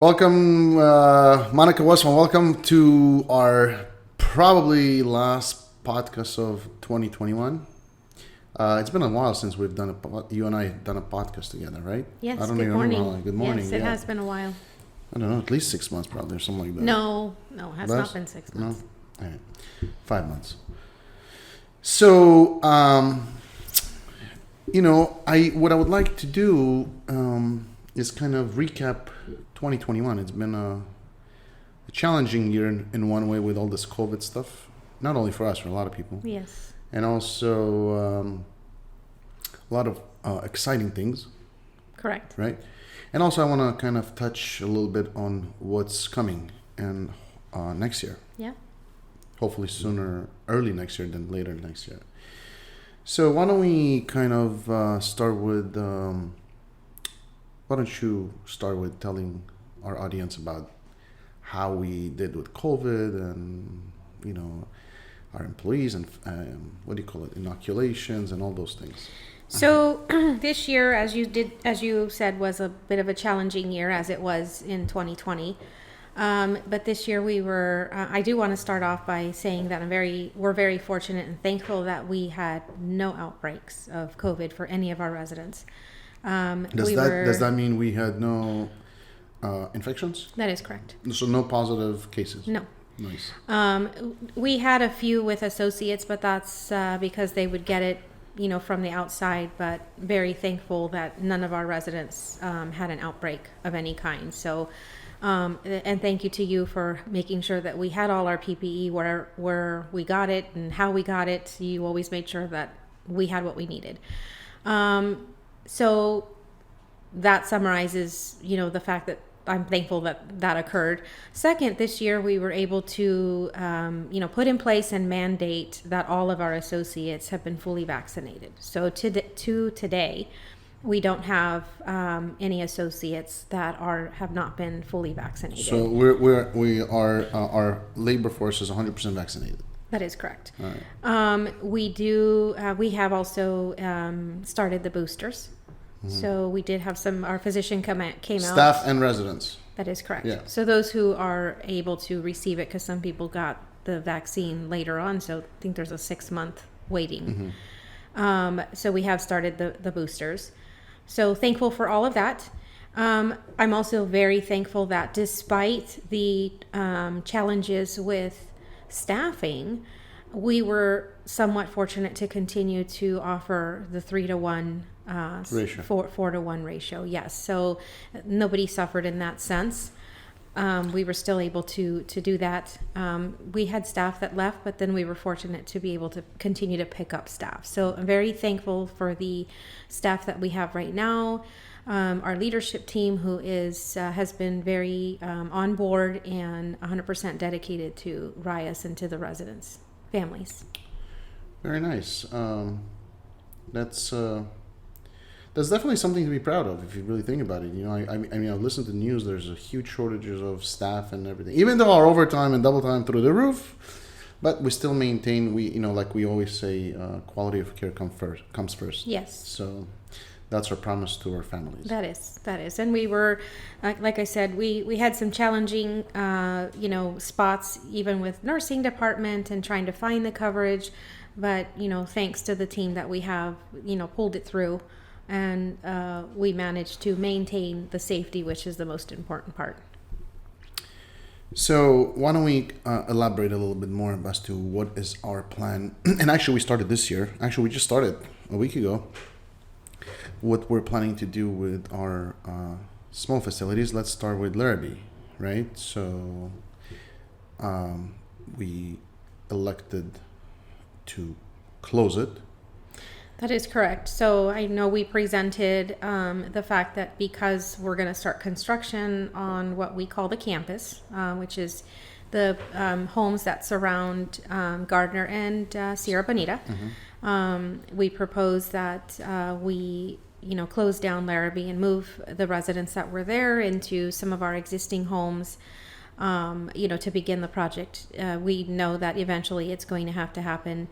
Welcome, Monica Westphaln. Welcome to our probably last podcast of 2021. It's been a while since you and I done a podcast together, right? Yes, I don't good even morning. remember how long. Good morning. Yes, it has been a while. I don't know, at least 6 months probably, or something like that. No, it has Less? not been 6 months. No? All right. 5 months. So, what I would like to do is kind of recap 2021. It's been a challenging year in one way with all this COVID stuff. Not only for us, for a lot of people. Yes. And also a lot of exciting things, Correct. right? And also I want to kind of touch a little bit on what's coming and next year. Yeah. Hopefully early next year than later next year. So why don't we kind of start with, why don't you start with telling our audience about how we did with COVID and, our employees and inoculations and all those things. So this year, as you said, was a bit of a challenging year, as it was in 2020. But this year I do want to start off by saying that we're very fortunate and thankful that we had no outbreaks of COVID for any of our residents. Does that mean we had no infections? That is correct. So no positive cases? No. Nice. We had a few with associates, but that's because they would get it, from the outside. But very thankful that none of our residents had an outbreak of any kind. So, and thank you to you for making sure that we had all our PPE where we got it and how we got it. You always made sure that we had what we needed. So that summarizes, the fact that I'm thankful that occurred. Second, this year we were able to, put in place and mandate that all of our associates have been fully vaccinated. So to today, we don't have any associates that have not been fully vaccinated. So our labor force is 100% vaccinated. That is correct. All right. We have also started the boosters. Mm-hmm. So we did have our physician came out. Staff and residents. That is correct. Yeah. So those who are able to receive it, because some people got the vaccine later on, so I think there's a 6-month waiting. Mm-hmm. So we have started the boosters. So thankful for all of that. I'm also very thankful that despite the challenges with staffing, we were somewhat fortunate to continue to offer the 3-to-1 ratio. 4-to-1 ratio. Yes. So nobody suffered in that sense. We were still able to do that. We had staff that left, but then we were fortunate to be able to continue to pick up staff. So I'm very thankful for the staff that we have right now. Our leadership team, who has been very on board and 100% dedicated to RAYA'S and to the residents' families. Very nice. That's definitely something to be proud of if you really think about it. I mean, I've listened to the news. There's a huge shortages of staff and everything. Even though our overtime and double time through the roof, but we still maintain. Like we always say, quality of care comes first. Yes. So that's our promise to our families. That is, and we were, like I said, we had some challenging, spots even with nursing department and trying to find the coverage, but thanks to the team that we have, pulled it through. And we managed to maintain the safety, which is the most important part. So why don't we elaborate a little bit more as to what is our plan? And actually, we started this year. Actually, we just started a week ago. What we're planning to do with our small facilities. Let's start with Larrabee, right? So we elected to close it. That is correct. So I know we presented the fact that because we're going to start construction on what we call the campus, which is the homes that surround Gardner and Sierra Bonita, we propose that we close down Larrabee and move the residents that were there into some of our existing homes, to begin the project. We know that eventually it's going to have to happen.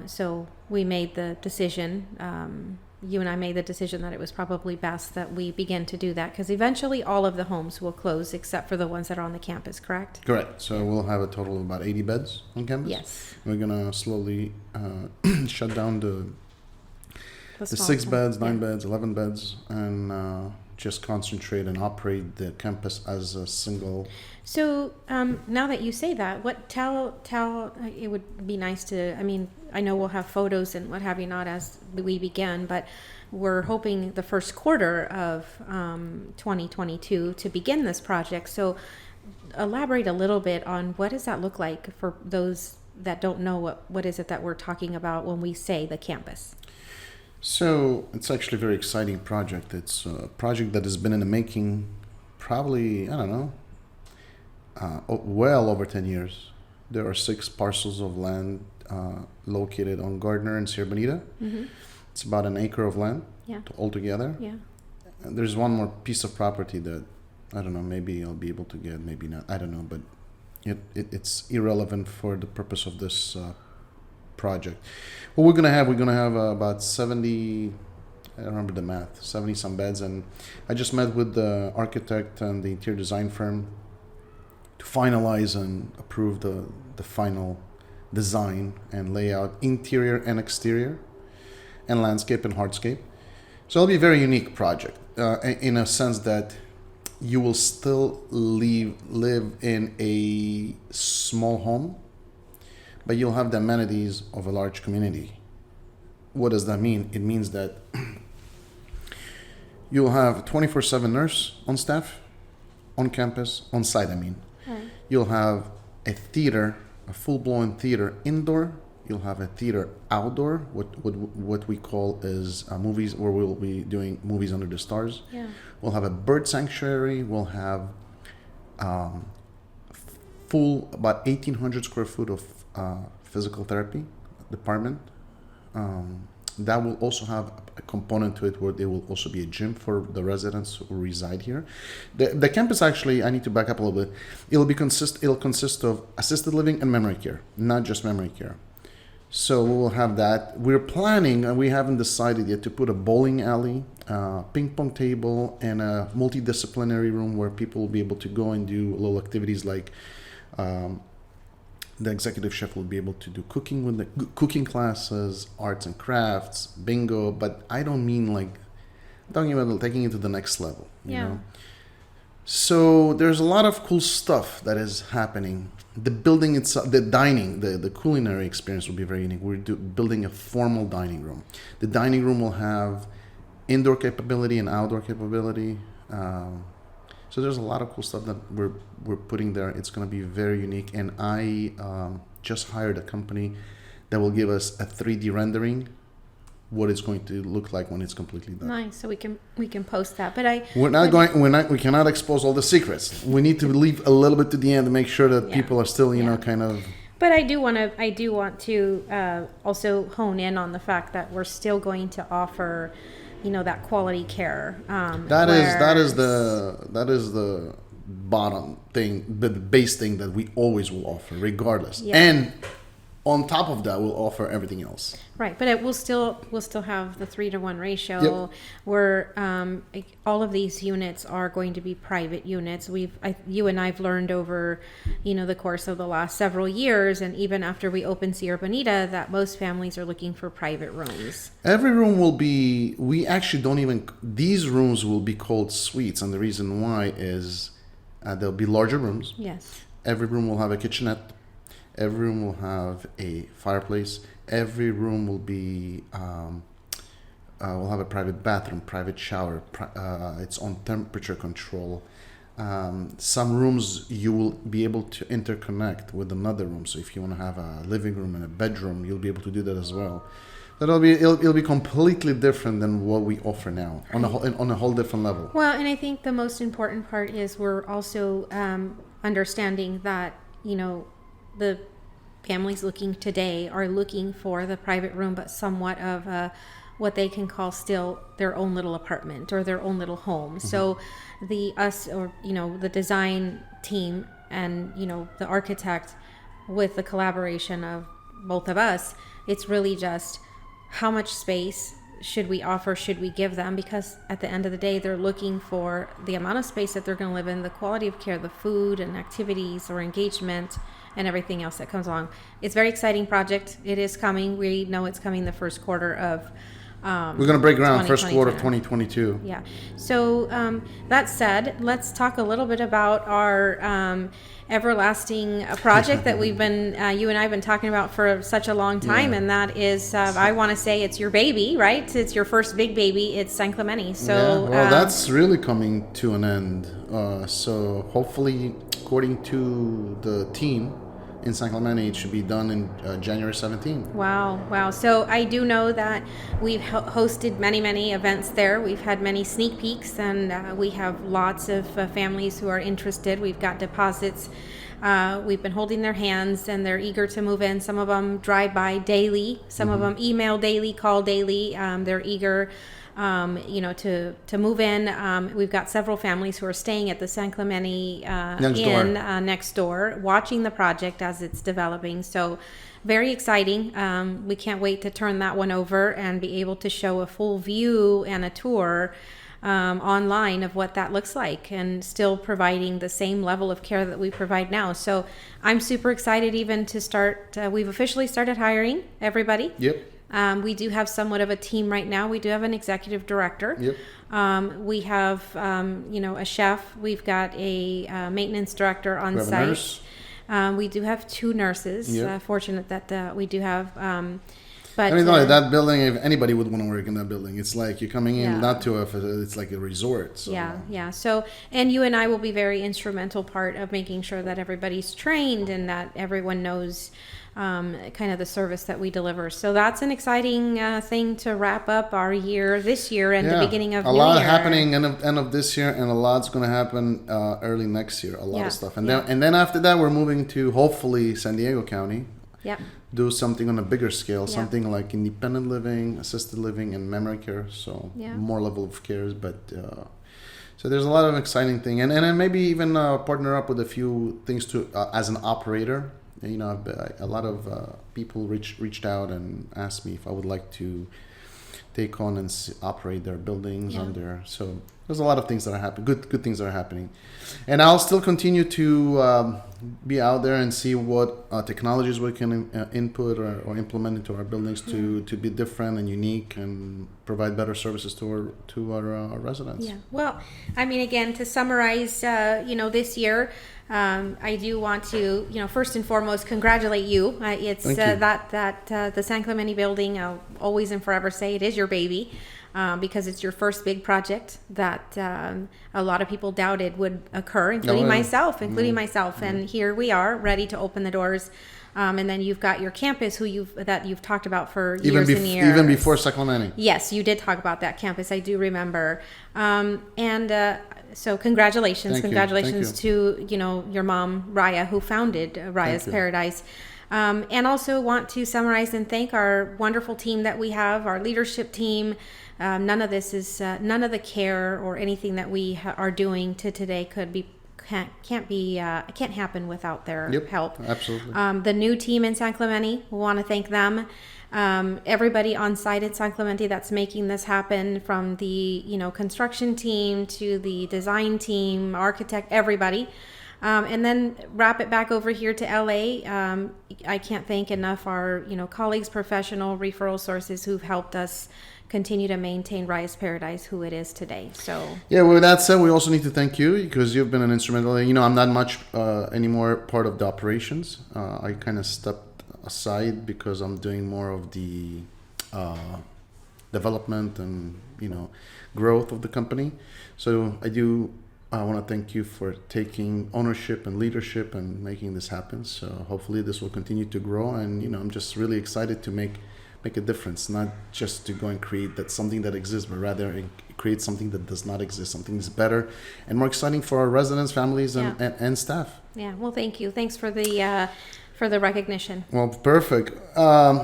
So we made the decision, you and I made the decision that it was probably best that we begin to do that, because eventually all of the homes will close except for the ones that are on the campus, correct? Correct. So we'll have a total of about 80 beds on campus. Yes. We're gonna slowly shut down the small 6 one. beds, 9 Yeah. beds, 11 beds, and just concentrate and operate the campus as a single. So now that you say that, tell it would be nice to. I mean, I know we'll have photos and what have you not as we begin, but we're hoping the first quarter of 2022 to begin this project. So elaborate a little bit on what does that look like for those that don't know what is it that we're talking about when we say the campus. So it's actually a very exciting project. It's a project that has been in the making probably, I don't know, well over 10 years. There are 6 parcels of land located on Gardner and Sierra Bonita. Mm-hmm. It's about an acre of land Yeah. altogether. Yeah. And there's one more piece of property that, I don't know, maybe I'll be able to get, maybe not. I don't know, but it's irrelevant for the purpose of this project. What we're gonna have about 70. I don't remember the math. 70 some beds, and I just met with the architect and the interior design firm to finalize and approve the final design and layout, interior and exterior, and landscape and hardscape. So it'll be a very unique project in a sense that you will still live in a small home, but you'll have the amenities of a large community. What does that mean? It means that you'll have a 24/7 nurse on staff, on campus, on site, I mean. Right. You'll have a theater, a full-blown theater indoor. You'll have a theater outdoor, what we call is movies, where we'll be doing movies under the stars. Yeah. We'll have a bird sanctuary. We'll have full about 1,800 square foot of physical therapy department. That will also have a component to it where there will also be a gym for the residents who reside here. The campus, actually, I need to back up a little bit. It'll consist of assisted living and memory care, not just memory care. So we will have that. We're planning, and we haven't decided yet, to put a bowling alley, ping pong table, and a multidisciplinary room where people will be able to go and do little activities like the executive chef will be able to do cooking with the cooking classes, arts and crafts, bingo. But I don't mean like, I'm talking about taking it to the next level. You know? So there's a lot of cool stuff that is happening. The building itself, the dining, the culinary experience will be very unique. We're building a formal dining room. The dining room will have indoor capability and outdoor capability. So there's a lot of cool stuff that we're putting there. It's going to be very unique. And I just hired a company that will give us a 3D rendering what it's going to look like when it's completely done. Nice. So we can post that. But we cannot expose all the secrets. We need to leave a little bit to the end to make sure that people are still, you know, kind of. But I do want to also hone in on the fact that we're still going to offer, you know, that quality care. That is the bottom thing, the base thing that we always will offer, regardless. Yeah. And on top of that, we'll offer everything else. Right, but we'll still have the 3-to-1 ratio. Yep. Where all of these units are going to be private units. You and I've learned over, you know, the course of the last several years, and even after we opened Sierra Bonita, that most families are looking for private rooms. Every room will be. We actually don't even. These rooms will be called suites, and the reason why is there'll be larger rooms. Yes. Every room will have a kitchenette. Every room will have a fireplace. Every room will be will have a private bathroom, private shower, its own temperature control. Some rooms you will be able to interconnect with another room. So if you want to have a living room and a bedroom, you'll be able to do that as well. It'll be completely different than what we offer now on a whole different level. Well, and I think the most important part is we're also understanding that, you know, the families looking today are looking for the private room, but somewhat of what they can call still their own little apartment or their own little home. Mm-hmm. So the design team and, you know, the architect, with the collaboration of both of us, it's really just how much space should we offer, should we give them? Because at the end of the day, they're looking for the amount of space that they're going to live in, the quality of care, the food and activities or engagement, and everything else that comes along. It's a very exciting project. It is coming. We know it's coming the first quarter of We're going to break ground first quarter of 2022. 2022. Yeah. So that said, let's talk a little bit about our everlasting project that we've been, you and I have been talking about for such a long time, and that is, I want to say it's your baby, right? It's your first big baby. It's San Clemente. So well, that's really coming to an end. So hopefully, according to the team in San Clemente, it should be done in January 17th. Wow. So I do know that we've hosted many events there. We've had many sneak peeks, and we have lots of families who are interested. We've got deposits. We've been holding their hands, and they're eager to move in. Some of them drive by daily. Some of them email daily, call daily. They're eager to move in. We've got several families who are staying at the San Clemente Inn next door, watching the project as it's developing. So very exciting. We can't wait to turn that one over and be able to show a full view and a tour online of what that looks like, and still providing the same level of care that we provide now. So I'm super excited even to start. We've officially started hiring everybody. Yep. We do have somewhat of a team right now. We do have an executive director. Yep. We have, a chef. We've got a maintenance director on site. Nurse. We do have 2 nurses. Yep. Fortunate that we do have. But I mean, that building, if anybody would want to work in that building, it's like you're coming in not to it's like a resort. So. Yeah. So, and you and I will be very instrumental part of making sure that everybody's trained and that everyone knows kind of the service that we deliver. So that's an exciting thing to wrap up our year this year and the beginning of a new lot year. Happening end of this year, and a lot's going to happen early next year. A lot of stuff, and then after that, we're moving to hopefully San Diego County. Yep. Do something on a bigger scale, something like independent living, assisted living, and memory care. So more level of cares, but so there's a lot of exciting thing, and then maybe even partner up with a few things to as an operator. You know, a lot of people reached out and asked me if I would like to take on and operate their buildings on there. So there's a lot of things that are happening, good things that are happening, and I'll still continue to be out there and see what technologies we can input or implement into our buildings to be different and unique and provide better services to our residents. Yeah. Well, I mean, again, to summarize, this year. I do want to, first and foremost, congratulate you. It's the San Clemente building. I'll always and forever say it is your baby, because it's your first big project that a lot of people doubted would occur, including myself. And here we are, ready to open the doors. And then you've got your campus, that you've talked about for years and years. Even before San Clemente. Yes, you did talk about that campus. I do remember. So congratulations. Congratulations to, your mom, Raya, who founded Raya's Paradise. And also want to summarize and thank our wonderful team that we have, our leadership team. None of the care or anything that we are doing today can't happen without their help. Absolutely. The new team in San Clemente, we want to thank them. Everybody on site at San Clemente that's making this happen, from the construction team to the design team, architect, everybody. And then wrap it back over here to LA. I can't thank enough our colleagues, professional referral sources who've helped us continue to maintain RAYA'S Paradise who it is today. So with that said, we also need to thank you, because you've been an instrumental. I'm not much anymore part of the operations. I kind of stepped aside because I'm doing more of the development and growth of the company. So I want to thank you for taking ownership and leadership and making this happen. So hopefully this will continue to grow, and I'm just really excited to make a difference, not just to go and create something that exists, but rather create something that does not exist, something that's better and more exciting for our residents, families, and staff. Yeah, well, thank you. Thanks for the recognition. Well, perfect.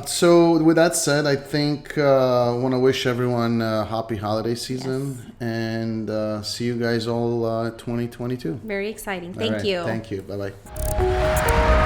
So with that said, I think I want to wish everyone a happy holiday season, and see you guys all 2022. Very exciting. Thank you. Thank you. Bye-bye.